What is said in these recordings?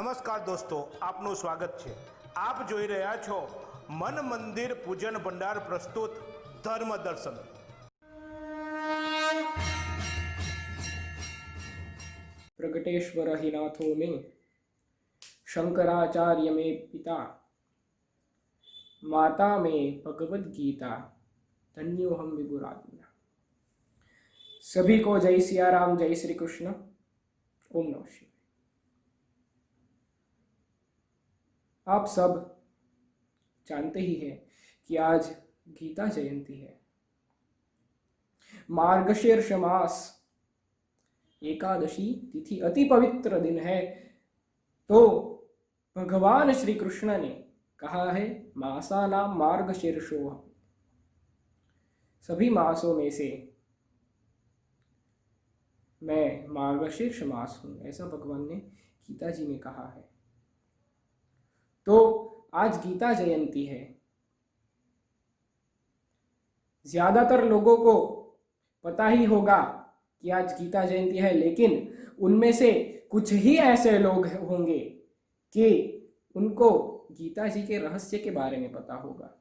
નમસ્કાર દોસ્તો, આપનું સ્વાગત છે. આપ જોઈ રહ્યા છો મન મંદિર પૂજન ભંડાર પ્રસ્તુત ધર્મ દર્શન. प्रकटेश्वर हि नाथो मे शंकराचार्य में पिता माता में भगवद गीता धन्यो हम विभुरात्मना। सभी को जय सिया राम, जय श्री कृष्ण, ओम नमः शिवाय। आप सब जानते ही हैं कि आज गीता जयंती है। मार्गशीर्ष मास एकादशी तिथि अति पवित्र दिन है। तो भगवान श्री कृष्ण ने कहा है मासा नाम मार्गशीर्षो, सभी मासों में से मैं मार्गशीर्ष मास हूं, ऐसा भगवान ने गीता जी में कहा है। तो आज गीता जयंती है। ज्यादातर लोगों को पता ही होगा कि आज गीता जयंती है, लेकिन उनमें से कुछ ही ऐसे लोग होंगे कि उनको गीता जी के रहस्य के बारे में पता होगा।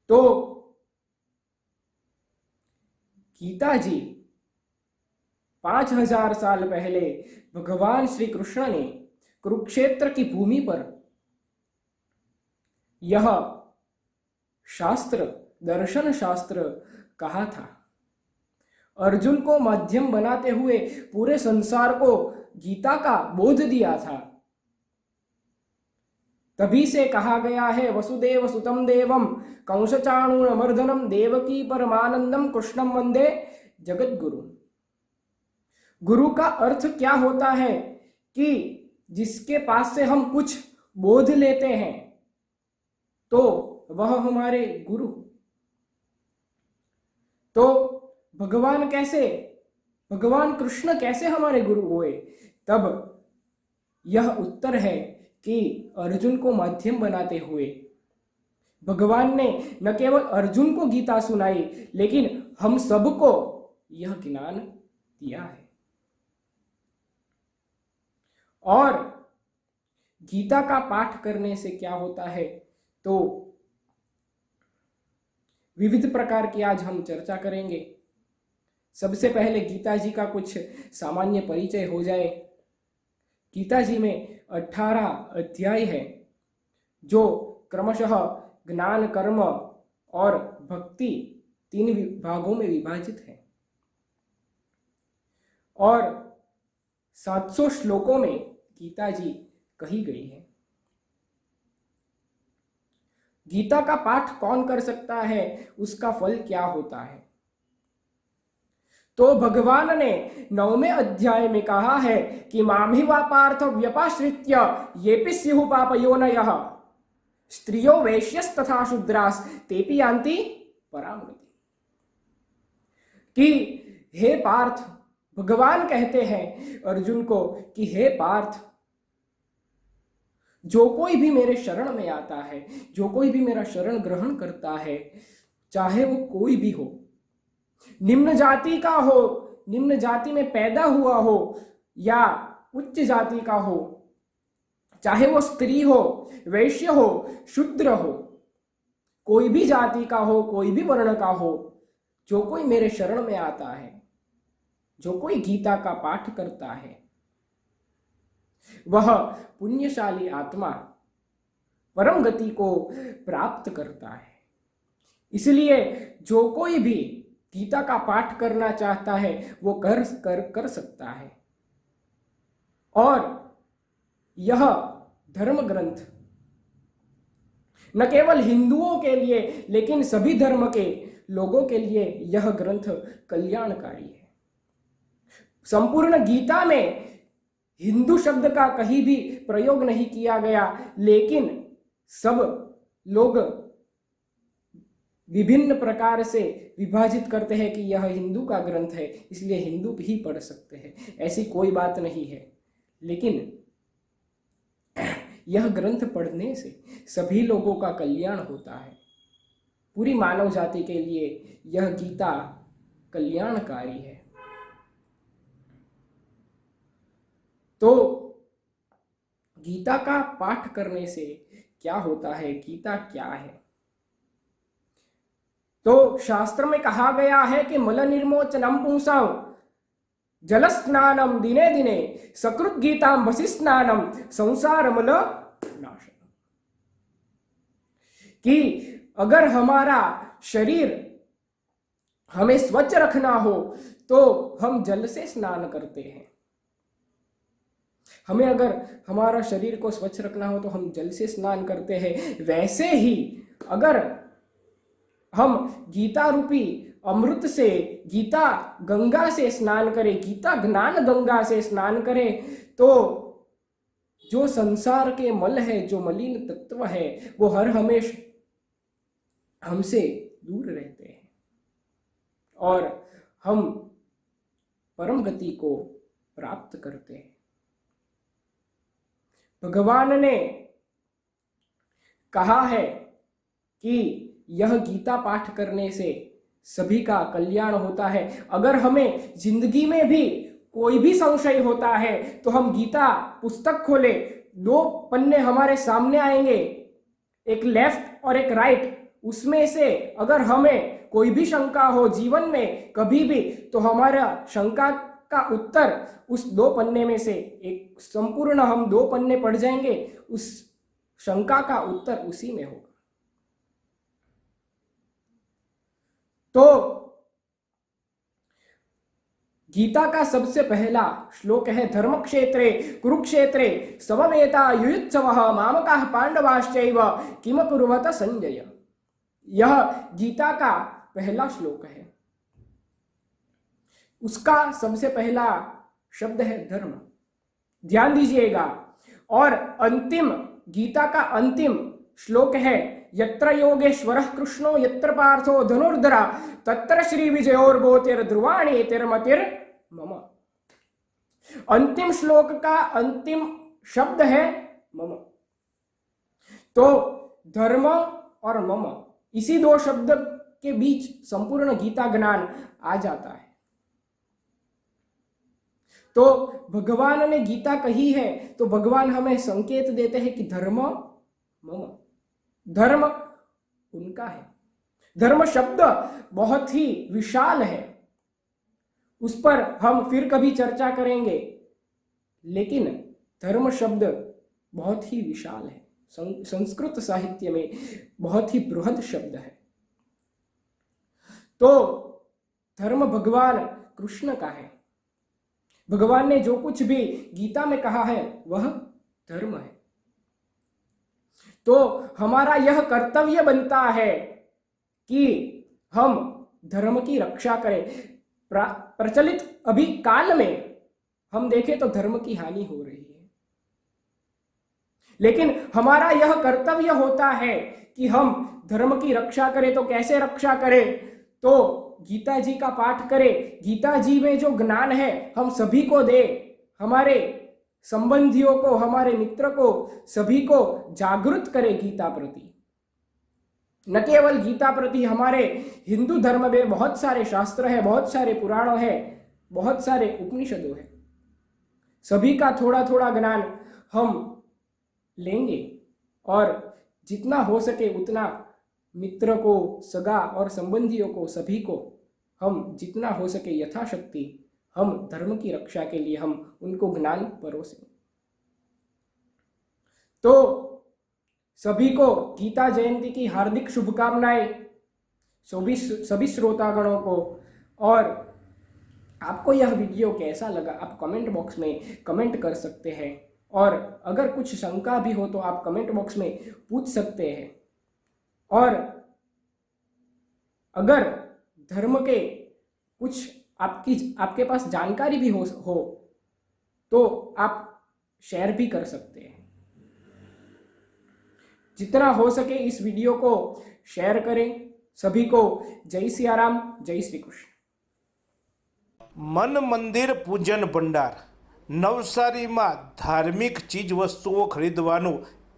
तो गीता जी 5000 साल पहले भगवान श्री कृष्ण ने कुरुक्षेत्र की भूमि पर यह शास्त्र, दर्शन शास्त्र कहा था। अर्जुन को माध्यम बनाते हुए पूरे संसार को गीता का बोध दिया था। तभी से कहा गया है वसुदेव सुतम देवम कंसचाणूरमर्दनम देवकी परमानंदम कृष्णम वंदे जगत गुरु। गुरु का अर्थ क्या होता है कि जिसके पास से हम कुछ बोध लेते हैं तो वह हमारे गुरु। तो भगवान कृष्ण कैसे हमारे गुरु हुए? तब यह उत्तर है कि अर्जुन को माध्यम बनाते हुए भगवान ने न केवल अर्जुन को गीता सुनाई, लेकिन हम सबको यह ज्ञान दिया है। और गीता का पाठ करने से क्या होता है, तो विविध प्रकार की आज हम चर्चा करेंगे। सबसे पहले गीता जी का कुछ सामान्य परिचय हो जाए। गीता जी में 18 अध्याय है जो क्रमशः ज्ञान, कर्म और भक्ति 3 भागों में विभाजित है और 700 श्लोकों में गीता जी कही गई है। गीता का पाठ कौन कर सकता है, उसका फल क्या होता है? तो भगवान ने 9वें अध्याय में कहा है कि मामहि वा पार्थ व्यपाश्रित्य येपि स्युः पापयोनयः स्त्रियो वैश्यस्तथा शूद्रास् तेपि यान्ति परां गतिम्। कि हे पार्थ, भगवान कहते हैं अर्जुन को कि हे पार्थ, जो कोई भी मेरे शरण में आता है, जो कोई भी मेरा शरण ग्रहण करता है, चाहे वो कोई भी हो, निम्न जाति का हो, निम्न जाति में पैदा हुआ हो या उच्च जाति का हो, चाहे वो स्त्री हो, वैश्य हो, शूद्र हो, कोई भी जाति का हो, कोई भी वर्ण का हो, जो कोई मेरे शरण में आता है, जो कोई गीता का पाठ करता है, वह पुण्यशाली आत्मा परम गति को प्राप्त करता है। इसलिए जो कोई भी गीता का पाठ करना चाहता है वो कर सकता है। और यह धर्म ग्रंथ न केवल हिंदुओं के लिए, लेकिन सभी धर्म के लोगों के लिए यह ग्रंथ कल्याणकारी है। संपूर्ण गीता में हिंदू शब्द का कहीं भी प्रयोग नहीं किया गया, लेकिन सब लोग विभिन्न प्रकार से विभाजित करते हैं कि यह हिंदू का ग्रंथ है, इसलिए हिंदू भी पढ़ सकते हैं। ऐसी कोई बात नहीं है, लेकिन यह ग्रंथ पढ़ने से सभी लोगों का कल्याण होता है। पूरी मानव जाति के लिए यह गीता कल्याणकारी है। तो गीता का पाठ करने से क्या होता है, गीता क्या है? तो शास्त्र में कहा गया है कि मल निर्मोचनम पुंसां जल स्नानम दिने दिने सकृत गीताम वसी स्नानम संसार मल नाशनम। कि अगर हमारा शरीर हमें स्वच्छ रखना हो तो हम जल से स्नान करते हैं। हमें अगर हमारा शरीर को स्वच्छ रखना हो तो हम जल से स्नान करते हैं। वैसे ही अगर हम गीता रूपी अमृत से, गीता गंगा से स्नान करें, गीता ज्ञान गंगा से स्नान करें, तो जो संसार के मल है, जो मलिन तत्व है, वो हर हमेशा हमसे दूर रहते हैं और हम परम गति को प्राप्त करते हैं। भगवान ने कहा है कि यह गीता पाठ करने से सभी का कल्याण होता है। अगर हमें जिंदगी में भी कोई भी संशय होता है तो हम गीता पुस्तक खोले, 2 पन्ने हमारे सामने आएंगे, एक लेफ्ट और एक राइट। उसमें से अगर हमें कोई भी शंका हो जीवन में कभी भी, तो हमारा शंका का उत्तर उस 2 पन्ने में से एक, संपूर्ण हम 2 पन्ने पढ़ जाएंगे, उस शंका का उत्तर उसी में होगा। तो गीता का सबसे पहला श्लोक है, धर्म क्षेत्रे कुरुक्षेत्रे समवेता युयुत्सवः मामकाः पांडवाश्चैव किम कुर्वत संजय। यह गीता का पहला श्लोक है। उसका सबसे पहला शब्द है धर्म। ध्यान दीजिएगा। और अंतिम, गीता का अंतिम श्लोक है, यत्र योगेश्वरः कृष्णो यत्र पार्थो धनुर्धरा तत्र श्री विजयोर्गोतिर्ध्रुवाणी तिर्मतिर्मम। अंतिम श्लोक का अंतिम शब्द है मम। तो धर्म और मम, इसी 2 शब्द के बीच संपूर्ण गीता ज्ञान आ जाता है। तो भगवान ने गीता कही है तो भगवान हमें संकेत देते हैं कि धर्म मम, धर्म उनका है। धर्म शब्द बहुत ही विशाल है, उस पर हम फिर कभी चर्चा करेंगे, लेकिन धर्म शब्द बहुत ही विशाल है। संस्कृत साहित्य में बहुत ही बृहद शब्द है। तो धर्म भगवान कृष्ण का है। भगवान ने जो कुछ भी गीता में कहा है वह धर्म है। तो हमारा यह कर्तव्य बनता है कि हम धर्म की रक्षा करें। प्रचलित अभी काल में हम देखें तो धर्म की हानि हो रही है, लेकिन हमारा यह कर्तव्य होता है कि हम धर्म की रक्षा करें। तो कैसे रक्षा करें? तो गीता जी का पाठ करें, गीता जी में जो ज्ञान है हम सभी को दे, हमारे संबंधियों को, हमारे मित्र को, सभी को जागृत करें गीता प्रति। न केवल गीता प्रति, हमारे हिंदू धर्म में बहुत सारे शास्त्र है, बहुत सारे पुराण है, बहुत सारे उपनिषदों है। सभी का थोड़ा थोड़ा ज्ञान हम लेंगे और जितना हो सके उतना मित्र को, सगा और संबंधियों को, सभी को हम जितना हो सके यथाशक्ति हम धर्म की रक्षा के लिए हम उनको ज्ञान परोसें। तो सभी को गीता जयंती की हार्दिक शुभकामनाएं, सभी श्रोतागणों को। और आपको यह वीडियो कैसा लगा आप कमेंट बॉक्स में कमेंट कर सकते हैं, और अगर कुछ शंका भी हो तो आप कमेंट बॉक्स में पूछ सकते हैं। और अगर धर्म के कुछ आपके पास जानकारी भी हो तो आप शेयर भी कर सकते हैं। जितना हो सके इस वीडियो को शेयर करें। सभी को जय सिया राम, जय श्री कृष्ण। मन मंदिर पूजन भंडार નવસારીમાં ધાર્મિક ચીજ વસ્તુઓ ખરીદવાનું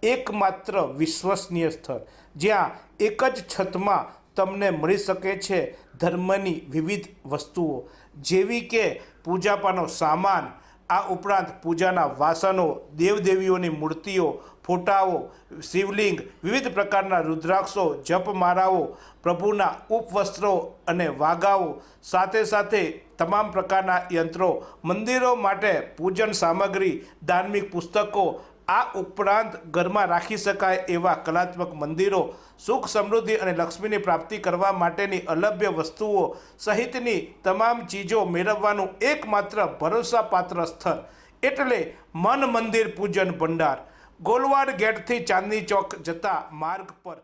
એકમાત્ર વિશ્વસનીય સ્થળ, જ્યાં એક જ છતમાં તમને મળી શકે છે ધર્મની વિવિધ વસ્તુઓ, જેવી કે પૂજાપાનો સામાન, આ ઉપરાંત પૂજાના વાસણો, દેવદેવીઓની મૂર્તિઓ, ફોટાઓ, શિવલિંગ, વિવિધ પ્રકારના રુદ્રાક્ષો, જપમાળાઓ, પ્રભુના ઉપવસ્ત્રો અને વાઘાઓ, સાથે સાથે તમામ પ્રકારના યંત્રો, મંદિરો માટે પૂજન સામગ્રી, ધાર્મિક પુસ્તકો, આ ઉપરાંત ઘરમાં રાખી શકાય એવા કલાત્મક મંદિરો, સુખ સમૃદ્ધિ અને લક્ષ્મીની પ્રાપ્તિ કરવા માટેની અલભ્ય વસ્તુઓ સહિતની તમામ ચીજો મેળવવાનું એકમાત્ર ભરોસાપાત્ર સ્થળ એટલે મન મંદિર પૂજન ભંડાર, ગોલવાડ ગેટથી ચાંદની ચોક જતા માર્ગ પર